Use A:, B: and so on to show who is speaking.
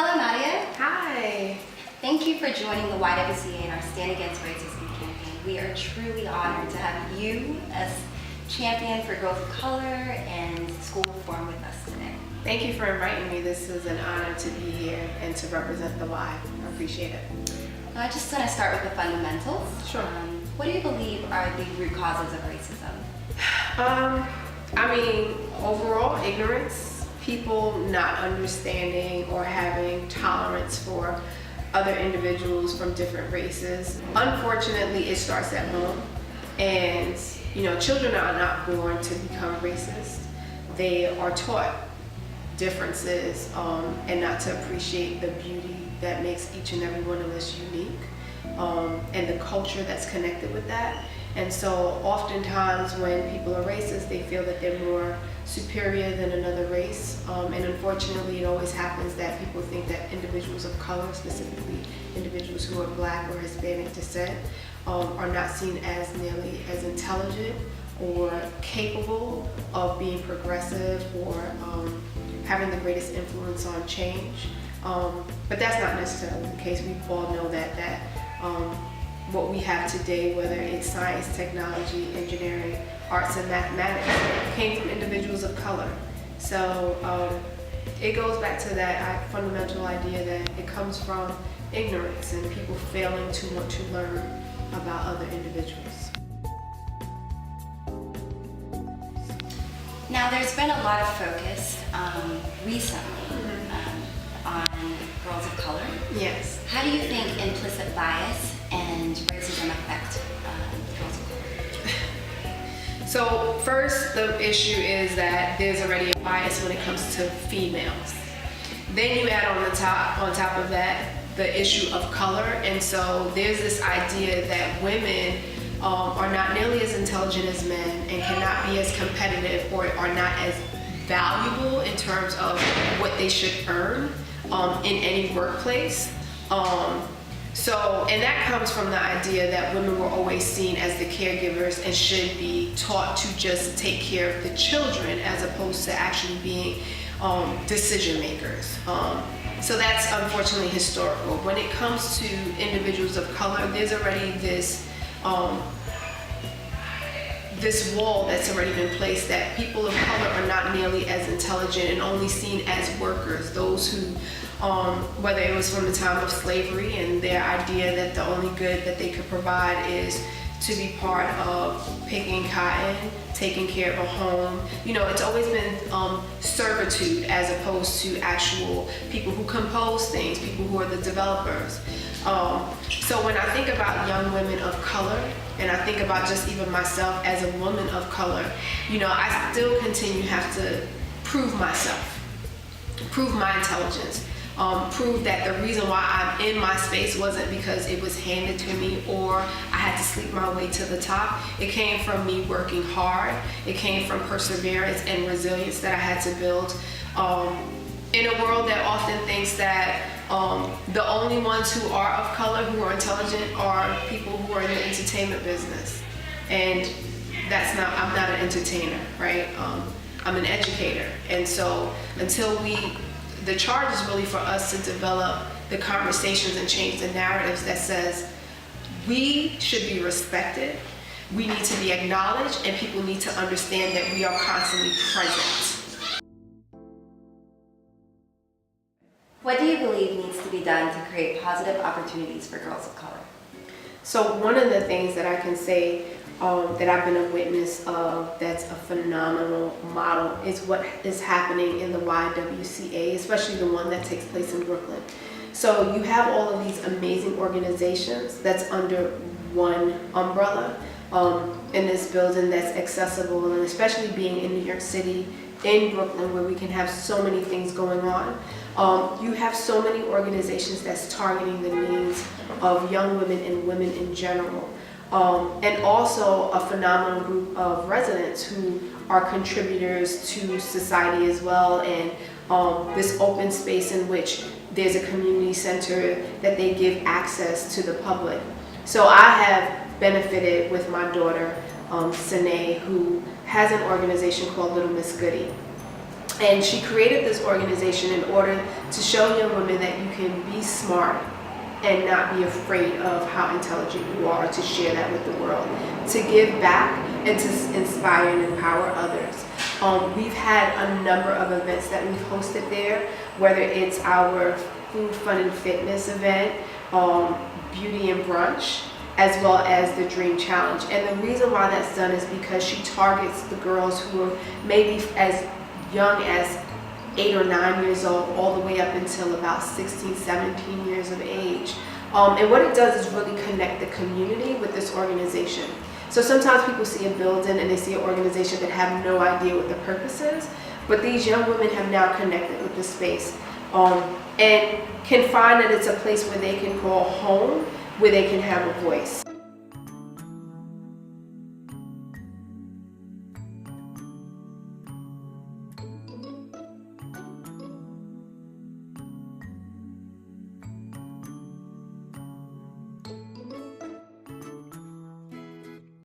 A: Hello, Nadia.
B: Hi.
A: Thank you for joining the YWCA in our Stand Against Racism campaign. We are truly honored to have you as champion for growth of color and school reform with us today.
B: Thank you for inviting me. This is an honor to be here and to represent the Y. I appreciate it.
A: I just want to start with the fundamentals.
B: Sure.
A: What do you believe are the root causes of racism?
B: Overall ignorance, people not understanding or having tolerance for other individuals from different races. Unfortunately, it starts at home, and children are not born to become racist. They are taught differences and not to appreciate the beauty that makes each and every one of us unique, and the culture that's connected with that. And so oftentimes when people are racist, they feel that they're more superior than another race. And unfortunately, it always happens that people think that individuals of color, specifically individuals who are Black or Hispanic descent, are not seen as nearly as intelligent or capable of being progressive or having the greatest influence on change. But that's not necessarily the case. We all know that what we have today, whether it's science, technology, engineering, arts, and mathematics, came from individuals of color. So it goes back to that fundamental idea that it comes from ignorance and people failing to want to learn about other individuals.
A: Now, there's been a lot of focus recently on girls of color.
B: Yes.
A: How do you think implicit bias and racism affect girls of color?
B: So first, the issue is that there's already a bias when it comes to females. Then you add on top of that the issue of color, and so there's this idea that women are not nearly as intelligent as men and cannot be as competitive or are not as valuable in terms of what they should earn in any workplace. And that comes from the idea that women were always seen as the caregivers and should be taught to just take care of the children as opposed to actually being decision makers. So that's unfortunately historical. When it comes to individuals of color, there's already this wall that's already been placed that people of color are not nearly as intelligent and only seen as workers. Those who, whether it was from the time of slavery and their idea that the only good that they could provide is to be part of picking cotton, taking care of a home. It's always been servitude as opposed to actual people who compose things, people who are the developers. So when I think about young women of color, and I think about just even myself as a woman of color, I still continue to have to prove myself, prove my intelligence, prove that the reason why I'm in my space wasn't because it was handed to me or I had to sleep my way to the top. It came from me working hard. It came from perseverance and resilience that I had to build. In a world that often thinks that the only ones who are of color, who are intelligent, are people who are in the entertainment business. And I'm not an entertainer, right? I'm an educator. And so the charge is really for us to develop the conversations and change the narratives that says we should be respected, we need to be acknowledged, and people need to understand that we are constantly present.
A: What do you believe needs to be done to create positive opportunities for girls of color?
B: So one of the things that I can say that I've been a witness of that's a phenomenal model is what is happening in the YWCA, especially the one that takes place in Brooklyn. So you have all of these amazing organizations that's under one umbrella in this building that's accessible, and especially being in New York City, in Brooklyn, where we can have so many things going on. You have so many organizations that's targeting the needs of young women and women in general. And also a phenomenal group of residents who are contributors to society as well, and this open space in which there's a community center that they give access to the public. So I have benefited with my daughter, Sine, who has an organization called Little Miss Goody. And she created this organization in order to show young women that you can be smart and not be afraid of how intelligent you are, to share that with the world, to give back and to inspire and empower others. We've had a number of events that we've hosted there, whether it's our food, fun, and fitness event, beauty and brunch, as well as the Dream Challenge. And the reason why that's done is because she targets the girls who are maybe as young as 8 or 9 years old, all the way up until about 16, 17 years of age. And what it does is really connect the community with this organization. So sometimes people see a building and they see an organization but have no idea what the purpose is. But these young women have now connected with the space and can find that it's a place where they can call home, where they can have a voice.